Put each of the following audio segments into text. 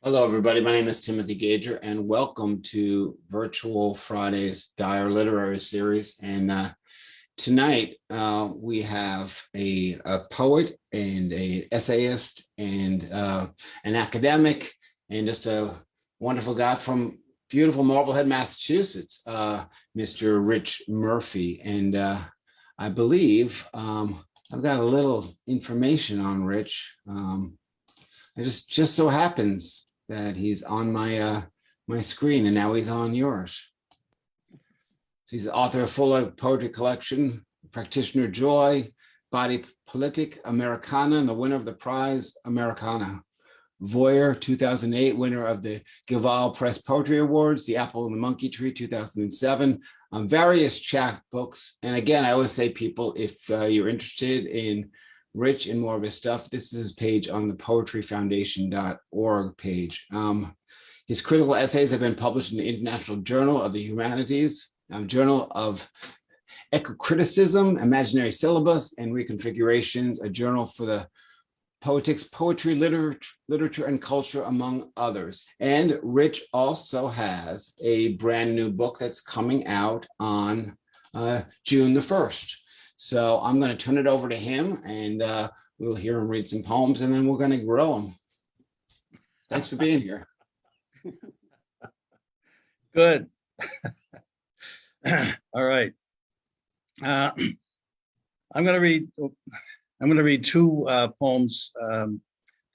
Hello, everybody. My name is Timothy Gager, and welcome to Virtual Friday's Dire Literary Series. And tonight we have a poet and an essayist and an academic and just a wonderful guy from beautiful Marblehead, Massachusetts, Mr. Rich Murphy. And I believe I've got a little information on Rich. It just so happens that he's on my my screen, and now he's on yours. So he's the author of full poetry collection, Practitioner Joy, body Poetics Americana, and the winner of the Prize Americana. Voyeur, 2008, winner of the Gival Press Poetry Awards, The Apple and the Monkey Tree, 2007, various chapbooks. And again, I always say, people, if you're interested in Rich and more of his stuff, this is his page on the poetryfoundation.org page. His critical essays have been published in the International Journal of the Humanities, Journal of Ecocriticism, Imaginary Syllabus, and Reconfigurations, a journal for the Poetics Poetry, Literature and Culture, among others. And Rich also has a brand new book that's coming out on June the 1st. So I'm going to turn it over to him, and we'll hear him read some poems, and then we're going to grow him. Thanks for being here. Good. All right. I'm going to read two poems to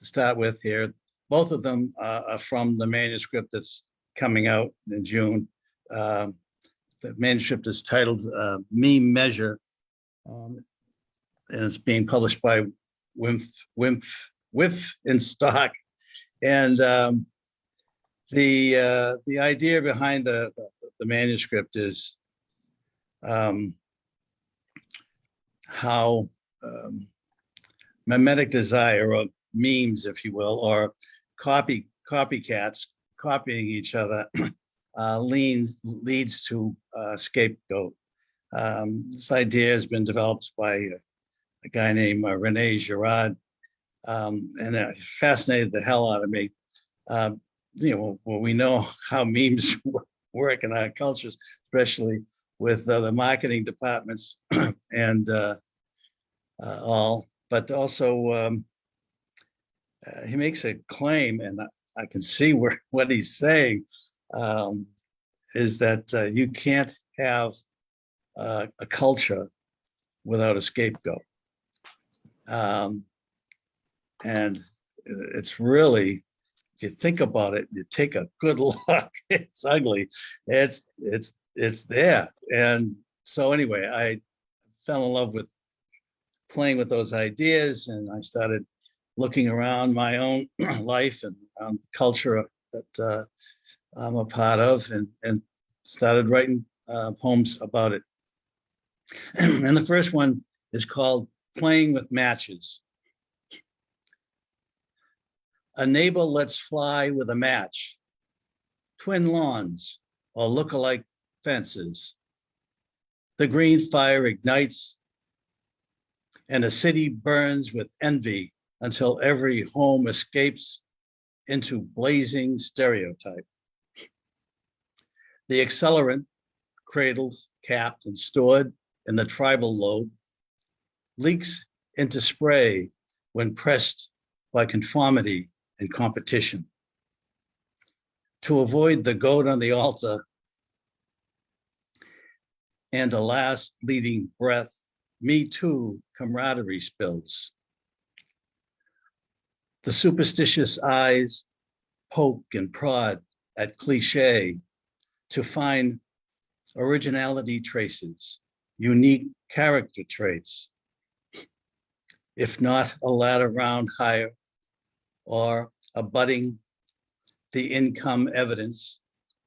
start with here. Both of them are from the manuscript that's coming out in June. The manuscript is titled Me Measure. And it's being published by Whiff in Stock. And the idea behind the manuscript is how mimetic desire, or memes, if you will, or copycats copying each other leads to scapegoat. This idea has been developed by a guy named Rene Girard, and it fascinated the hell out of me. Well, we know how memes work in our cultures, especially with the marketing departments and all. But also, he makes a claim, and I can see what he's saying is that you can't have a culture without a scapegoat. And it's really, if you think about it, you take a good look, it's ugly. It's there. And so anyway, I fell in love with playing with those ideas, and I started looking around my own life and the culture that I'm a part of, and started writing poems about it. And the first one is called Playing with Matches. A neighbor lets fly with a match, twin lawns or look-alike fences. The green fire ignites, and a city burns with envy until every home escapes into blazing stereotype. The accelerant, cradled, capped, and stored in the tribal lobe, leaks into spray when pressed by conformity and competition. To avoid the goat on the altar and a last bleeding breath, me too camaraderie spills. The superstitious eyes poke and prod at cliche to find originality traces, unique character traits, if not a ladder round higher or abutting the income evidence,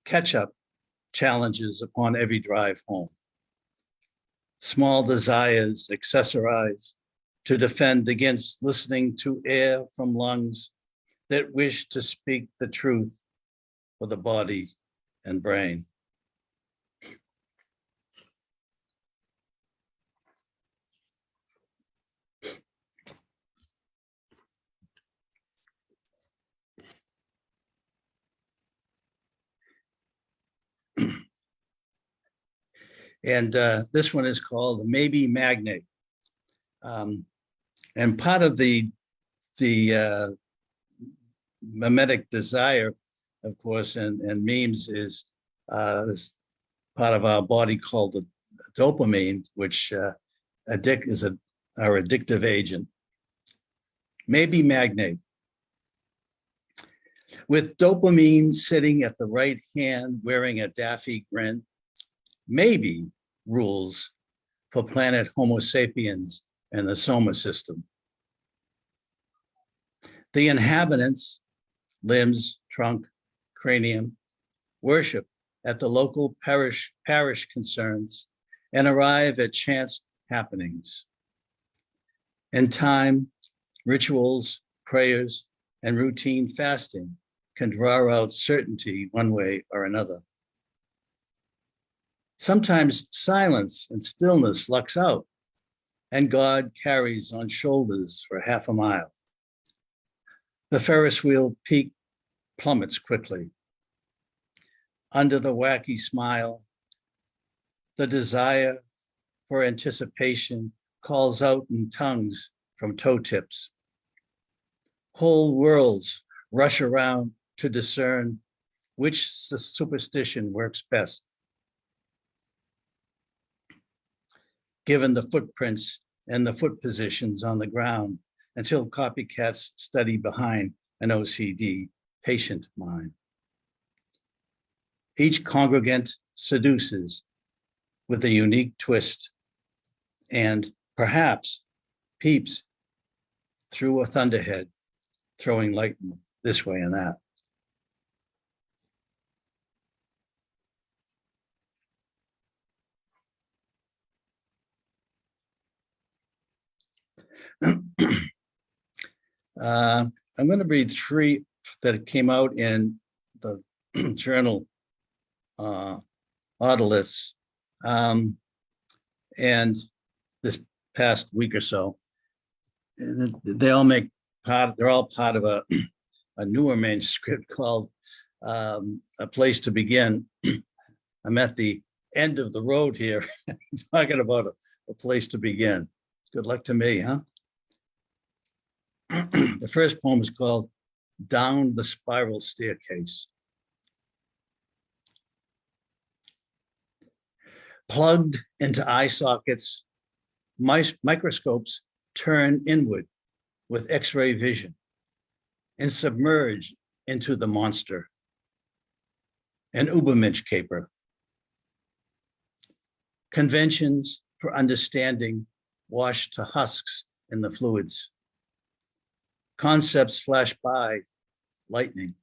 catch-up challenges upon every drive home. Small desires accessorize to defend against listening to air from lungs that wish to speak the truth for the body and brain. And this one is called Maybe Magnate. And part of the mimetic desire, of course, and memes is this part of our body called the dopamine, which is our addictive agent. Maybe magnate. With dopamine sitting at the right hand, wearing a daffy grin, maybe rules for planet Homo sapiens and the Soma system. The inhabitants, limbs, trunk, cranium, worship at the local parish concerns and arrive at chance happenings. In time, rituals, prayers, and routine fasting can draw out certainty one way or another. Sometimes silence and stillness lucks out, and God carries on shoulders for half a mile. The Ferris wheel peak plummets quickly. Under the wacky smile, the desire for anticipation calls out in tongues from toe tips. Whole worlds rush around to discern which superstition works best. Given the footprints and the foot positions on the ground, until copycats study behind an OCD patient mind. Each congregant seduces with a unique twist and perhaps peeps through a thunderhead, throwing lightning this way and that. I'm going to read three that came out in the journal Audiliths, and this past week or so. And they all make part, they're all part of a newer manuscript called A Place to Begin. I'm at the end of the road here talking about a place to begin. Good luck to me, huh? The first poem is called Down the Spiral Staircase. Plugged into eye sockets, microscopes turn inward with X-ray vision and submerge into the monster, an Ubermensch caper. Conventions for understanding wash to husks in the fluids. Concepts flash by, lightning.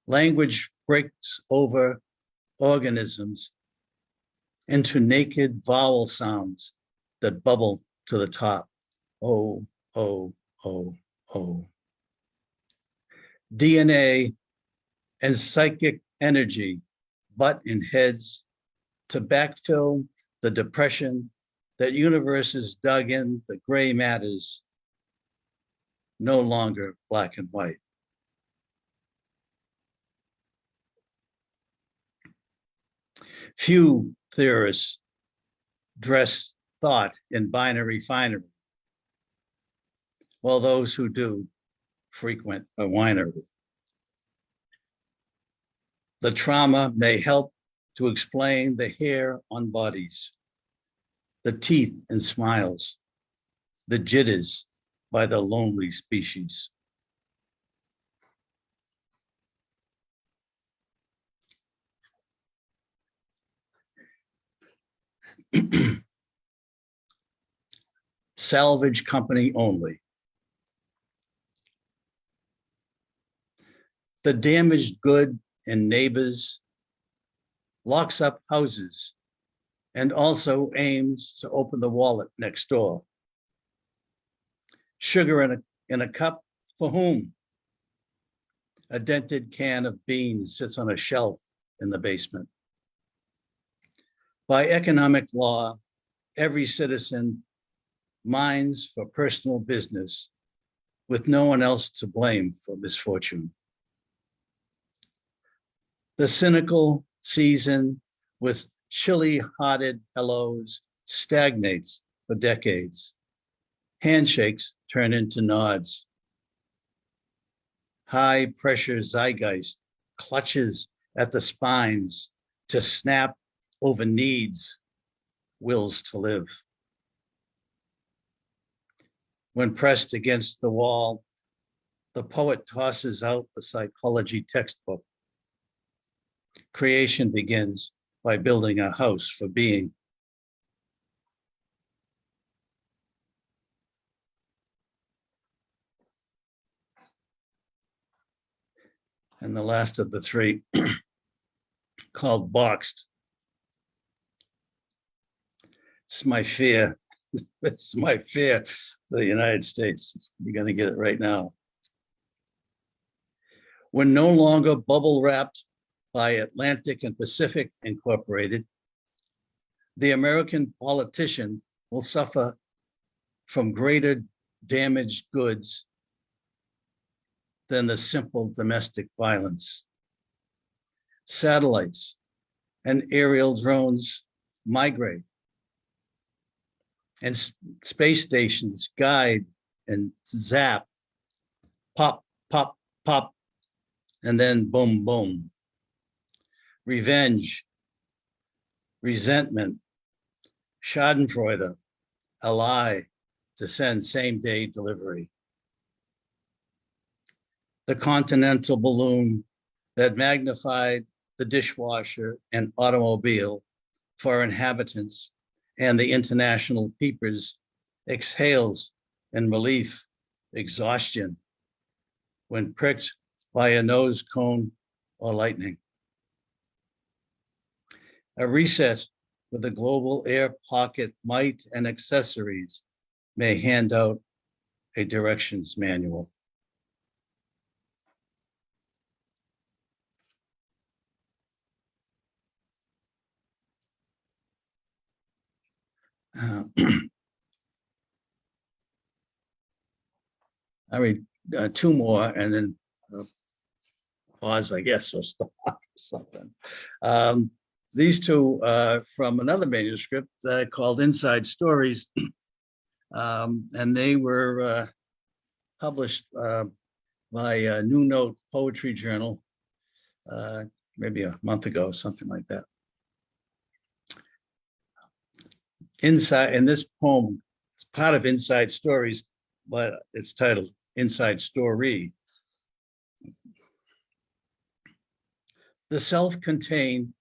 Language breaks over organisms into naked vowel sounds that bubble to the top. Oh, oh, oh, oh. DNA and psychic energy butt in heads to backfill the depression that universes dug in the gray matters, no longer black and white. Few theorists dress thought in binary finery, while those who do frequent a winery. The trauma may help to explain the hair on bodies, the teeth and smiles, the jitters by the lonely species. Salvage company only. The damaged good and neighbors locks up houses and also aims to open the wallet next door. Sugar in a cup for whom? A dented can of beans sits on a shelf in the basement. By economic law, every citizen mines for personal business with no one else to blame for misfortune. The cynical season with chilly-hearted hellos stagnates for decades. Handshakes turn into nods. High-pressure zeitgeist clutches at the spines to snap over needs, wills to live. When pressed against the wall, the poet tosses out the psychology textbook. Creation begins by building a house for being. And the last of the three, called Boxed. It's my fear. It's my fear for the United States. You're going to get it right now. We're no longer bubble wrapped by Atlantic and Pacific Incorporated. The American politician will suffer from greater damaged goods than the simple domestic violence. Satellites and aerial drones migrate, and space stations guide and zap, pop, pop, pop, and then boom, boom. Revenge, resentment, schadenfreude, a lie to send same-day delivery. The continental balloon that magnified the dishwasher and automobile for inhabitants and the international peepers exhales in relief, exhaustion, when pricked by a nose cone or lightning. A reset with the global air pocket might and accessories may hand out a directions manual. I read two more and then pause, I guess, or stop or something. These two from another manuscript called Inside Stories, and they were published by New Note Poetry Journal maybe a month ago, something like that. Inside, in this poem, it's part of Inside Stories, but it's titled Inside Story. The self-contained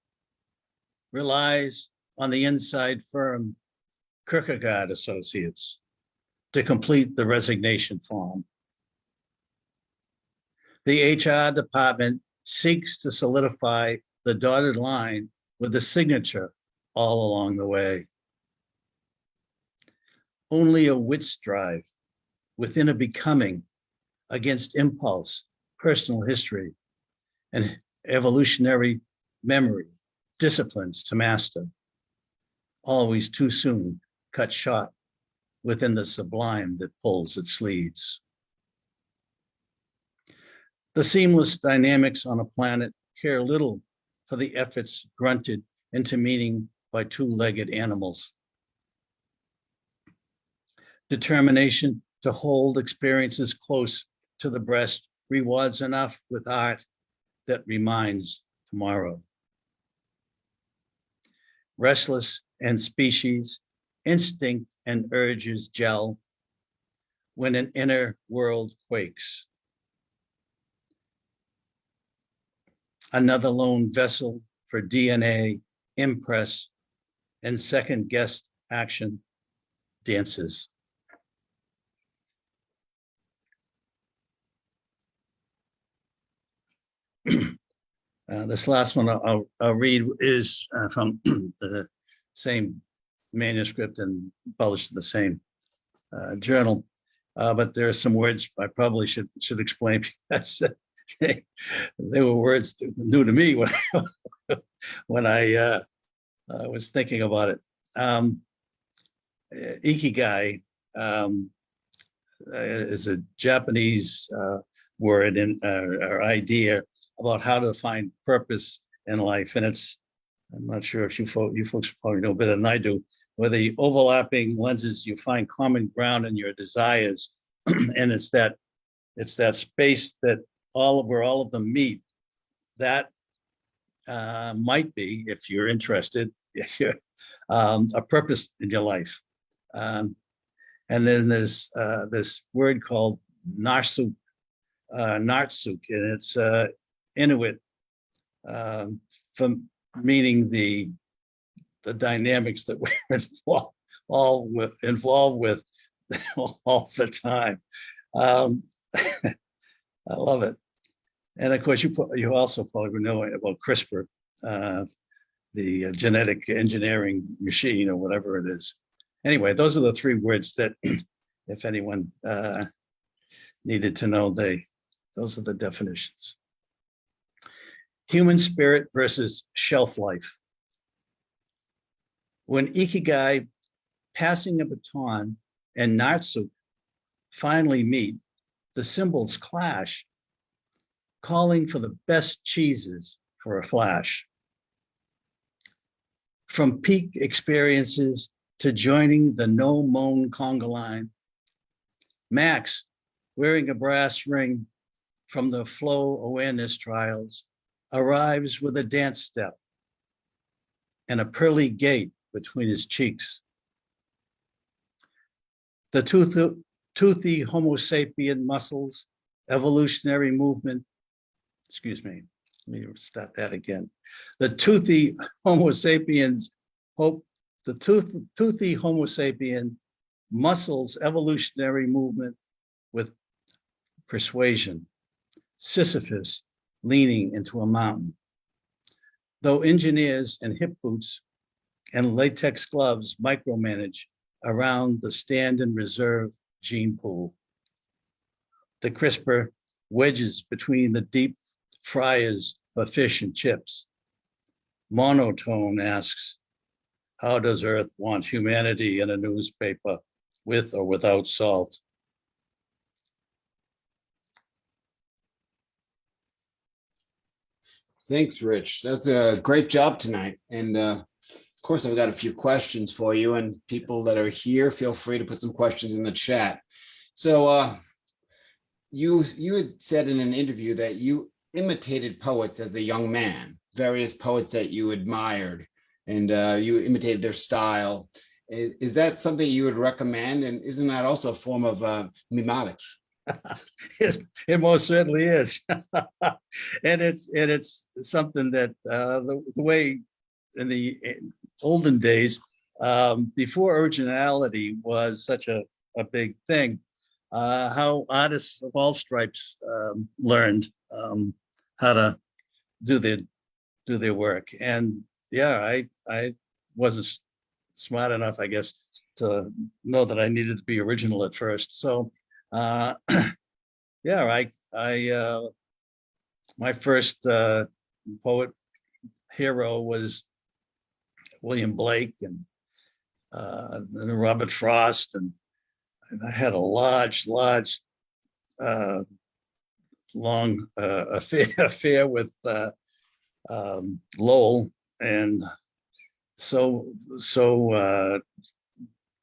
relies on the inside firm Kierkegaard Associates to complete the resignation form. The HR department seeks to solidify the dotted line with a signature all along the way. Only a wit's drive within a becoming against impulse, personal history, and evolutionary memory, disciplines to master, always too soon cut short within the sublime that pulls its sleeves. The seamless dynamics on a planet care little for the efforts grunted into meaning by two-legged animals. Determination to hold experiences close to the breast rewards enough with art that reminds tomorrow. Restless and species, instinct and urges gel when an inner world quakes. Another lone vessel for DNA, impress, and second guessed action dances. This last one I'll read is from the same manuscript and published in the same journal, but there are some words I probably should explain because they were words new to me when I was thinking about it. Ikigai is a Japanese word or idea about how to find purpose in life, and it's I'm not sure if you folks probably know better than I do, where the overlapping lenses, you find common ground in your desires. And it's that space that where all of them meet. That might be, if you're interested, a purpose in your life. And then there's this word called narsuk, and it's Inuit, from meaning the dynamics that we're involved with all the time. I love it. And of course, you also probably know about CRISPR, the genetic engineering machine or whatever it is. Anyway, those are the three words that, if anyone needed to know, those are the definitions. Human spirit versus shelf life. When Ikigai, passing a baton, and Narsuk finally meet, the symbols clash, calling for the best cheeses for a flash. From peak experiences to joining the no moan conga line, Max, wearing a brass ring from the flow awareness trials, arrives with a dance step and a pearly gait between his cheeks. The toothy Homo sapien muscles, evolutionary movement, excuse me, let me start that again. The toothy Homo sapiens toothy Homo sapien muscles evolutionary movement with persuasion, Sisyphus leaning into a mountain. Though engineers in hip boots and latex gloves micromanage around the stand and reserve gene pool. The CRISPR wedges between the deep fryers of fish and chips. Monotone asks, how does Earth want humanity in a newspaper, with or without salt? Thanks, Rich. That's a great job tonight. And of course, I've got a few questions for you, and people that are here, feel free to put some questions in the chat. So you had said in an interview that you imitated poets as a young man, various poets that you admired, and you imitated their style. Is that something you would recommend? And isn't that also a form of mimetics? It most certainly is. And it's something that the way in the olden days, before originality was such a big thing, how artists of all stripes learned how to do their work. And yeah, I wasn't smart enough, I guess, to know that I needed to be original at first. So yeah, my first poet hero was William Blake and Robert Frost, and I had a long affair with Lowell, and so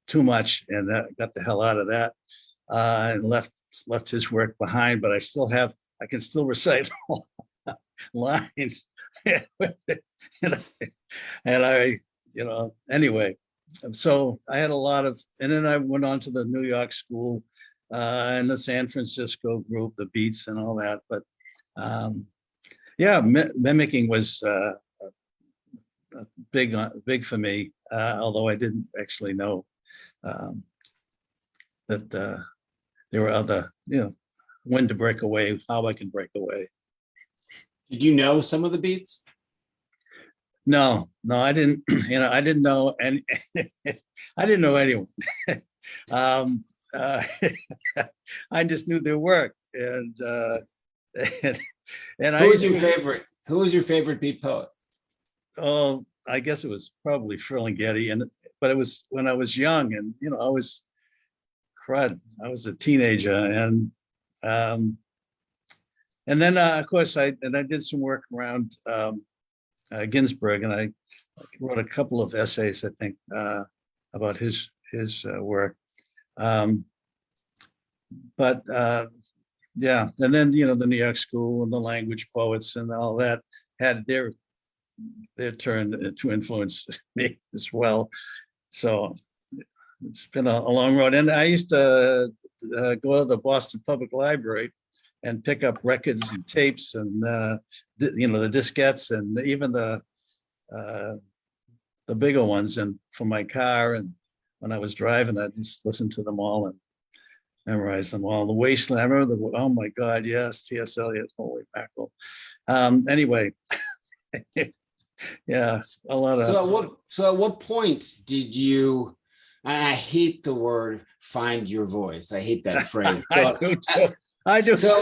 too much, and that got the hell out of that, and left his work behind. But I can still recite lines, and I anyway. So I had a lot of, and then I went on to the New York school and the San Francisco group, the Beats and all that. But yeah, mimicking was big for me, although I didn't actually know that there were other, when to break away, how I can break away. Did you know some of the beats? No, I didn't. I didn't know, and I didn't know anyone. I just knew their work, and Who was your favorite beat poet? Oh, I guess it was probably Ferlinghetti, but it was when I was young, and I was crud. I was a teenager, and then of course I did some work around Ginsberg, and I wrote a couple of essays, I think, about his work. But yeah, and then the New York School and the language poets and all that had their turn to influence me as well. So it's been a long road. And I used to go to the Boston Public Library and pick up records and tapes and the diskettes and even the bigger ones, and for my car, and when I was driving, I just listened to them all and memorized them all. The Wasteland, I remember oh my God, yes, T.S. Eliot, holy mackerel. Anyway, yeah, a lot of. So at what point did you? And I hate the word "find your voice." I hate that phrase. So, I do. So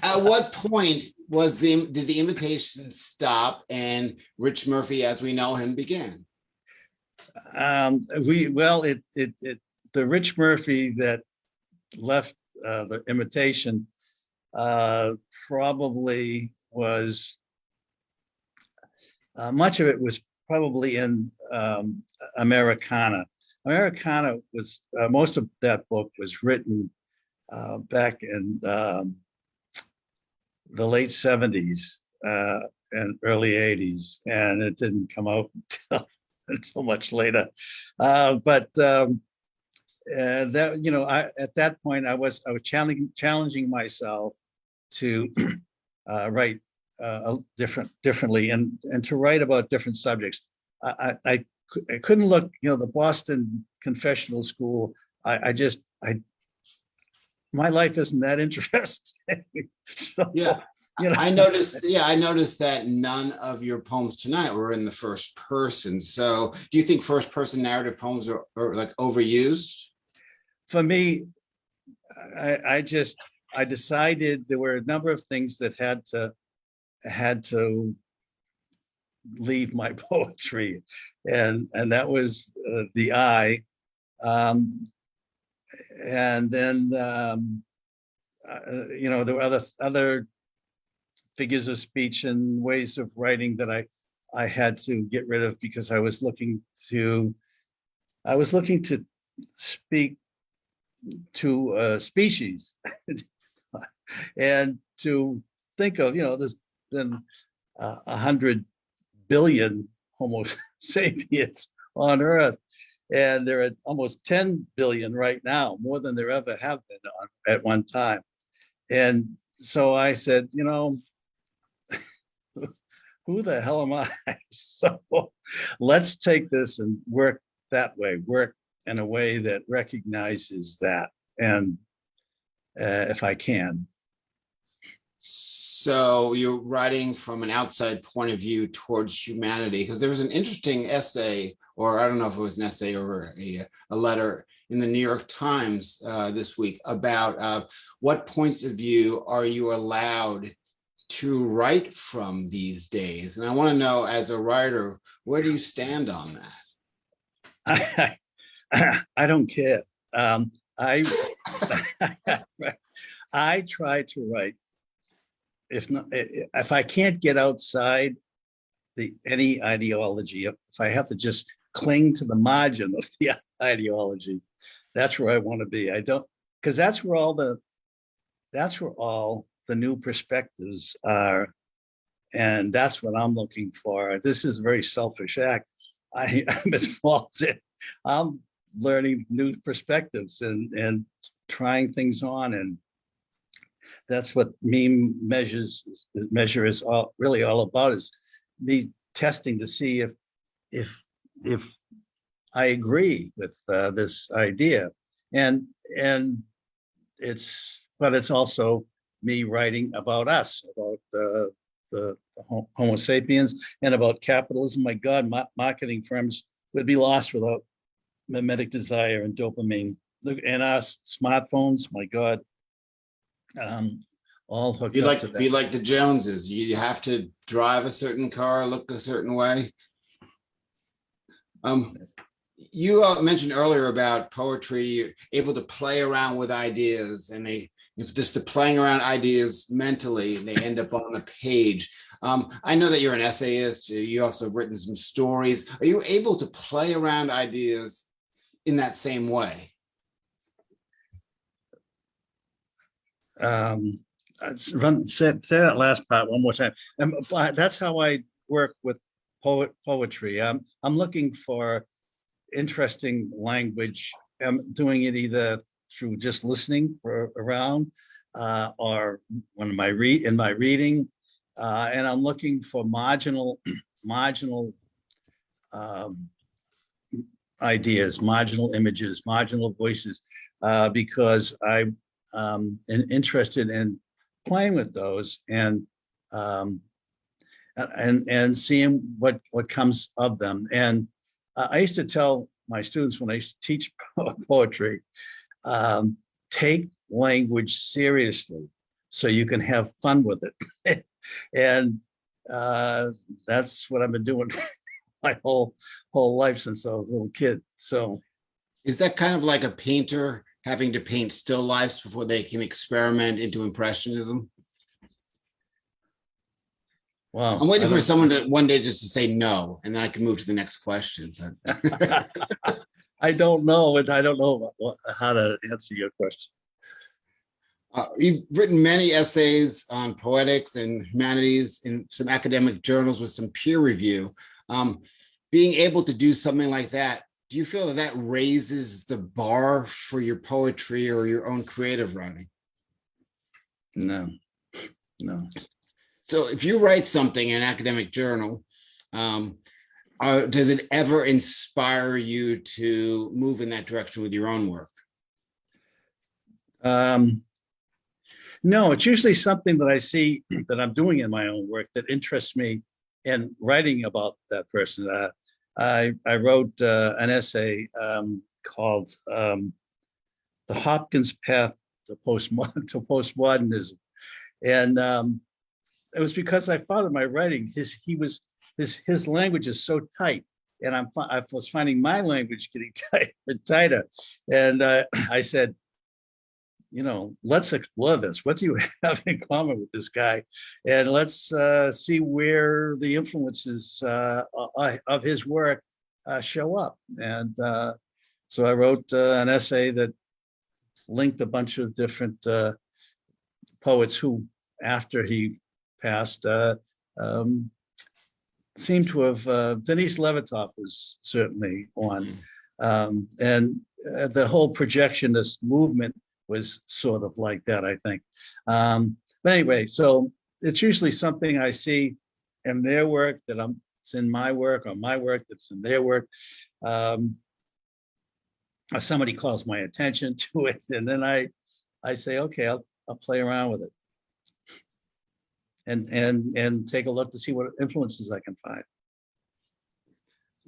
at what point did the invitation stop and Rich Murphy, as we know him, began? The Rich Murphy that left the invitation probably was much of it was probably in Americana. Americana was most of that book was written back in the late 70s and early 80s, and it didn't come out until much later. But that at that point I was challenging myself to write differently and to write about different subjects. I couldn't look, the Boston Confessional School. My life isn't that interesting. So, yeah. I noticed that none of your poems tonight were in the first person. So do you think first person narrative poems are like overused? For me, I decided there were a number of things that had to leave my poetry, and that was the I, and then there were other figures of speech and ways of writing that I had to get rid of, because I was looking to speak to a species and to think of, there's been 100 billion Homo sapiens on Earth, and there are almost 10 billion right now, more than there ever have been at one time. And so I said, who the hell am I? So let's take this and work that way, work in a way that recognizes that, and if I can. So you're writing from an outside point of view towards humanity, because there was an interesting essay, or I don't know if it was an essay or a letter in the New York Times this week about what points of view are you allowed to write from these days? And I want to know, as a writer, where do you stand on that? I don't care. I try to write. If I can't get outside any ideology, if I have to just cling to the margin of the ideology, that's where I want to be. I don't, because that's where all the new perspectives are, and that's what I'm looking for. This is a very selfish act. I'm involved in. I'm learning new perspectives and trying things on, and that's what meme measure is really all about, is me testing to see if I agree with this idea, and it's also me writing about us, about the Homo sapiens, and about capitalism. My God, marketing firms would be lost without mimetic desire and dopamine. Look, and our smartphones, my God, all hooked up to that. Be like the Joneses. You have to drive a certain car, look a certain way. You mentioned earlier about poetry, you're able to play around with ideas, and they It's just the playing around ideas mentally, and they end up on a page. I know that you're an essayist. You also have written some stories. Are you able to play around ideas in that same way? Say that last part one more time. That's how I work with poetry. I'm looking for interesting language. I'm doing it either through just listening for around or when in my reading, and I'm looking for marginal ideas, marginal images, marginal voices, because I'm interested in playing with those and seeing what comes of them. And I used to tell my students when I used to teach poetry, take language seriously so you can have fun with it. And that's what I've been doing my whole life since I was a little kid. So is that kind of like a painter having to paint still lifes before they can experiment into impressionism? Wow. I'm waiting for someone to one day just to say no, and then I can move to the next question. I don't know, and I don't know how to answer your question. You've written many essays on poetics and humanities in some academic journals with some peer review. Being able to do something like that, do you feel that raises the bar for your poetry or your own creative writing? No. So if you write something in an academic journal, does it ever inspire you to move in that direction with your own work? No, it's usually something that I see that I'm doing in my own work that interests me in writing about that person. I wrote an essay called The Hopkins Path to Postmodernism. And it was because I found in my writing, his language is so tight, and I was finding my language getting tighter. And I said, let's explore this. What do you have in common with this guy? And let's see where the influences of his work show up. And so I wrote an essay that linked a bunch of different poets who, after he passed, seemed to have, Denise Levertov was certainly one. And the whole projectionist movement was sort of like that, I think. But anyway, so it's usually something I see in their work it's in my work, or my work that's in their work. Or somebody calls my attention to it, and then I say, okay, I'll play around with it and take a look to see what influences I can find.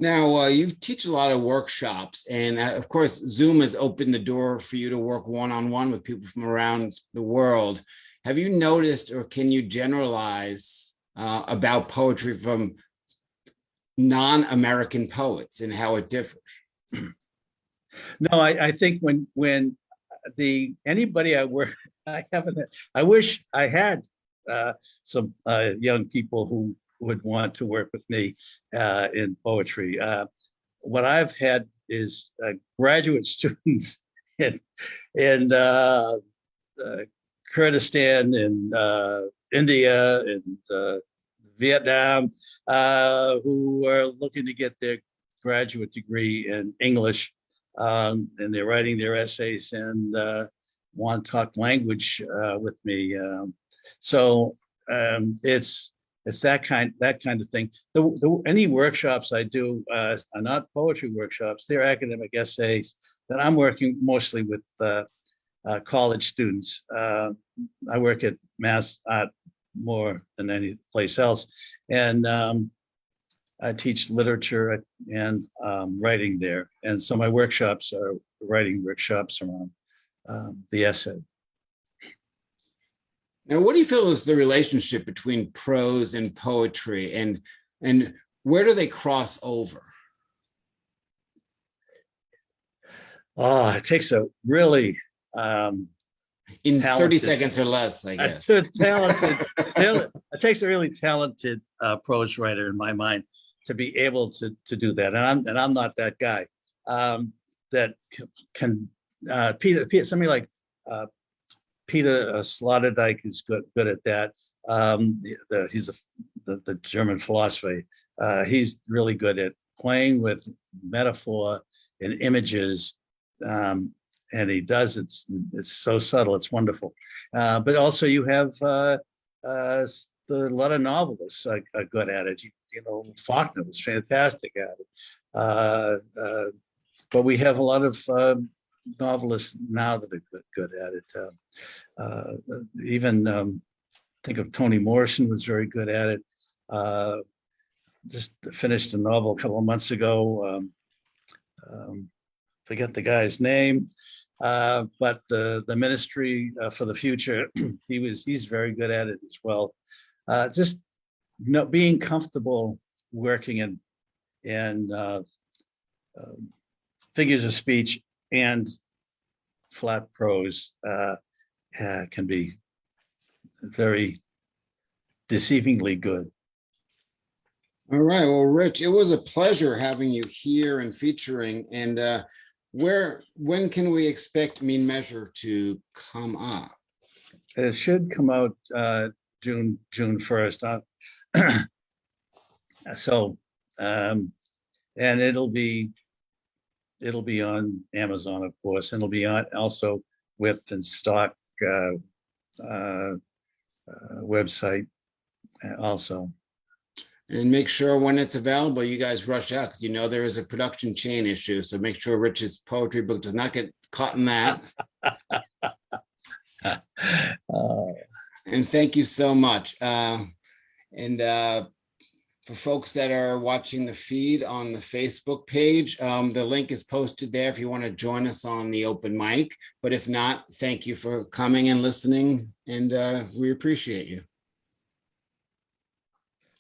Now, you teach a lot of workshops, and of course, Zoom has opened the door for you to work one-on-one with people from around the world. Have you noticed, or can you generalize about poetry from non-American poets and how it differs? No, I think when anybody I work, I wish I had some young people who would want to work with me in poetry. What I've had is graduate students in Kurdistan, in India, and Vietnam, who are looking to get their graduate degree in English, and they're writing their essays and want to talk language with me. So it's that kind of thing. Any workshops I do are not poetry workshops; they're academic essays that I'm working mostly with college students. I work at Mass Art more than any place else, and I teach literature and writing there. And so my workshops are writing workshops around the essay. Now, what do you feel is the relationship between prose and poetry, and where do they cross over? It takes a really In 30 talented. seconds or less, I guess. Talented. It takes a really talented prose writer, in my mind, to be able to do that. And I'm not that guy. That can Peter somebody like Peter Sloterdijk is good at that. He's the German philosopher. He's really good at playing with metaphor and images, and he does it's so subtle, it's wonderful. But also you have a lot of novelists are good at it. You know, Faulkner was fantastic at it. But we have a lot of novelists now that are good at it. Even think of Toni Morrison was very good at it. Just finished a novel a couple of months ago. Forget the guy's name, but the Ministry for the Future. He's very good at it as well. Just being comfortable working in figures of speech and flat prose can be very deceivingly good. All right. Well, Rich, it was a pleasure having you here and featuring. And when can we expect Mean Measure to come up? It should come out June 1st. So, and it'll be on Amazon, of course, and it'll be on also Whip and Stock website also. And make sure when it's available, you guys rush out, because you know there is a production chain issue. So make sure Rich's poetry book does not get caught in that. And thank you so much. For folks that are watching the feed on the Facebook page, the link is posted there if you want to join us on the open mic. But if not, thank you for coming and listening, and we appreciate you.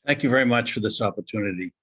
Thank you very much for this opportunity.